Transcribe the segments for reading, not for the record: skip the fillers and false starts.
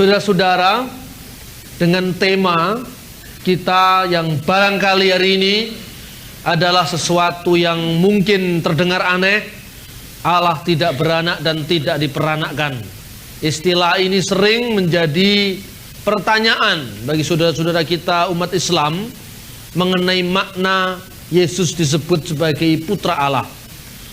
Saudara-saudara, dengan tema kita yang barangkali hari ini adalah sesuatu yang mungkin terdengar aneh, Allah tidak beranak dan tidak diperanakkan. Istilah ini sering menjadi pertanyaan bagi saudara-saudara kita umat Islam mengenai makna Yesus disebut sebagai putra Allah.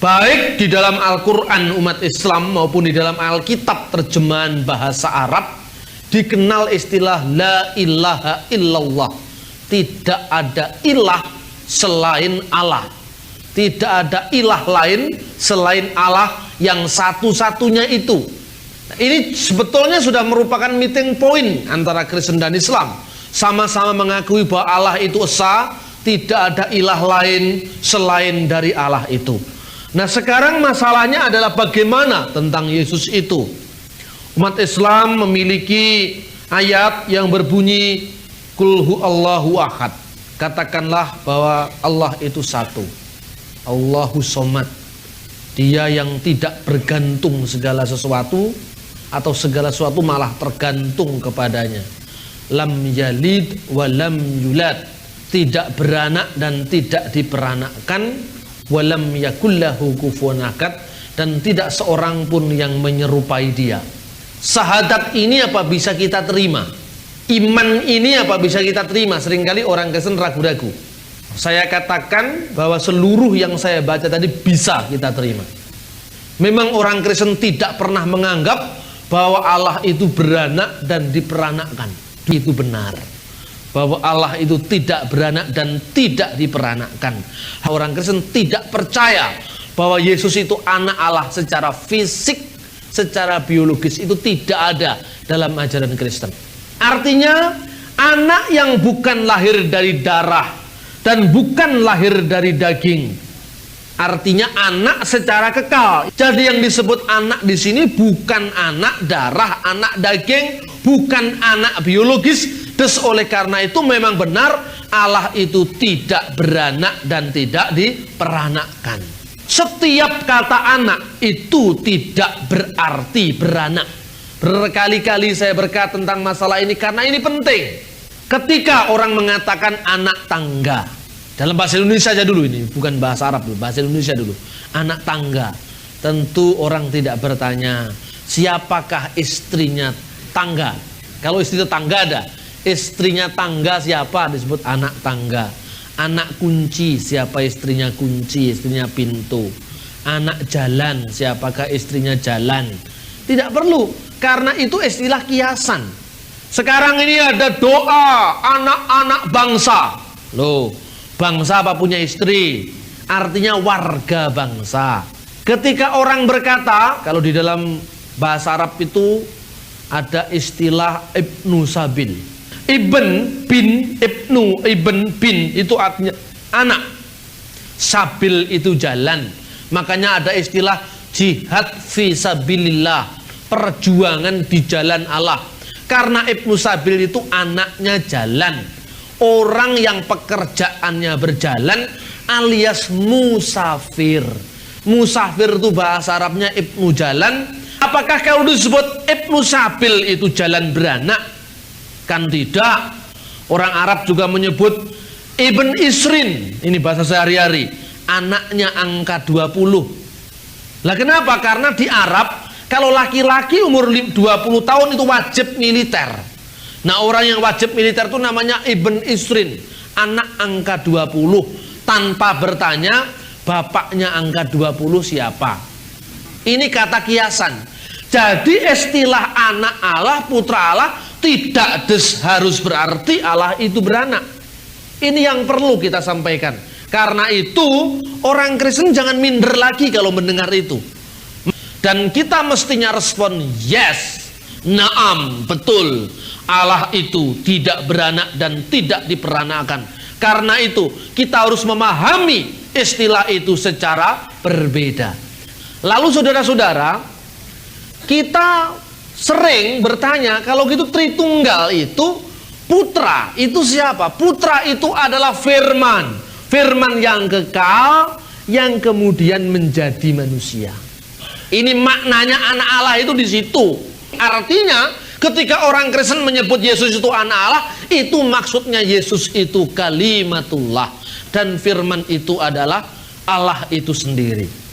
Baik di dalam Al-Quran umat Islam maupun di dalam Alkitab terjemahan bahasa Arab dikenal istilah la ilaha illallah. Tidak ada ilah selain Allah. Tidak ada ilah lain selain Allah yang satu-satunya itu. Nah, ini sebetulnya sudah merupakan meeting point antara Kristen dan Islam. Sama-sama mengakui bahwa Allah itu esa, tidak ada ilah lain selain dari Allah itu. Nah, sekarang masalahnya adalah bagaimana tentang Yesus itu. Umat Islam memiliki ayat yang berbunyi Qul huwallahu ahad. Katakanlah bahwa Allah itu satu. Allahu somad. Dia yang tidak bergantung segala sesuatu atau segala sesuatu malah tergantung kepadanya. Lam yalid wa lam yulad. Tidak beranak dan tidak diperanakkan. Walam yakullahu kufuwan ahad. Dan tidak seorang pun yang menyerupai dia. Syahadat ini apa bisa kita terima? Iman ini apa bisa kita terima? Seringkali orang Kristen ragu-ragu. Saya katakan bahwa seluruh yang saya baca tadi bisa kita terima. Memang orang Kristen tidak pernah menganggap bahwa Allah itu beranak dan diperanakkan. Itu benar. Bahwa Allah itu tidak beranak dan tidak diperanakkan. Orang Kristen tidak percaya bahwa Yesus itu anak Allah secara fisik, secara biologis. Itu tidak ada dalam ajaran Kristen. Artinya anak yang bukan lahir dari darah dan bukan lahir dari daging, artinya anak secara kekal. Jadi yang disebut anak di sini bukan anak darah, anak daging, bukan anak biologis. Dan oleh karena itu memang benar Allah itu tidak beranak dan tidak diperanakkan. Setiap kata anak itu tidak berarti beranak. Berkali-kali saya berkata tentang masalah ini karena ini penting. Ketika orang mengatakan anak tangga, dalam bahasa Indonesia saja dulu, ini bukan bahasa Arab dulu, bahasa Indonesia dulu. Anak tangga, tentu orang tidak bertanya siapakah istrinya tangga. Kalau istri tangga ada, istrinya tangga siapa, disebut anak tangga. Anak kunci, siapa istrinya kunci, istrinya pintu. Anak jalan, siapakah istrinya jalan. Tidak perlu, karena itu istilah kiasan. Sekarang ini ada doa anak-anak bangsa. Loh, bangsa apa punya istri? Artinya warga bangsa. Ketika orang berkata, kalau di dalam bahasa Arab itu ada istilah Ibnu Sabil. Ibn bin, ibnu, ibn bin itu artinya anak. Sabil itu jalan. Makanya ada istilah jihad fi sabilillah, perjuangan di jalan Allah. Karena Ibnu Sabil itu anaknya jalan. Orang yang pekerjaannya berjalan alias musafir. Musafir itu bahasa Arabnya Ibnu jalan. Apakah kalau disebut Ibnu Sabil itu jalan beranak? Kan tidak. Orang Arab juga menyebut Ibn Isrin, ini bahasa sehari-hari, anaknya angka 20. Lah kenapa? Karena di Arab kalau laki-laki umur 20 tahun itu wajib militer. Nah, orang yang wajib militer itu namanya Ibn Isrin, anak angka 20, tanpa bertanya bapaknya angka 20 siapa. Ini kata kiasan. Jadi istilah anak Allah, putra Allah tidak harus berarti Allah itu beranak. Ini yang perlu kita sampaikan. Karena itu orang Kristen jangan minder lagi kalau mendengar itu. Dan kita mestinya respon yes, naam, betul. Allah itu tidak beranak dan tidak diperanakkan. Karena itu kita harus memahami istilah itu secara berbeda. Lalu saudara-saudara, kita sering bertanya, kalau gitu Tritunggal itu putra itu siapa? Putra itu adalah firman. Firman yang kekal yang kemudian menjadi manusia. Ini maknanya anak Allah itu di situ. Artinya Ketika orang Kristen menyebut Yesus itu anak Allah, itu maksudnya Yesus itu kalimatullah, dan firman itu adalah Allah itu sendiri.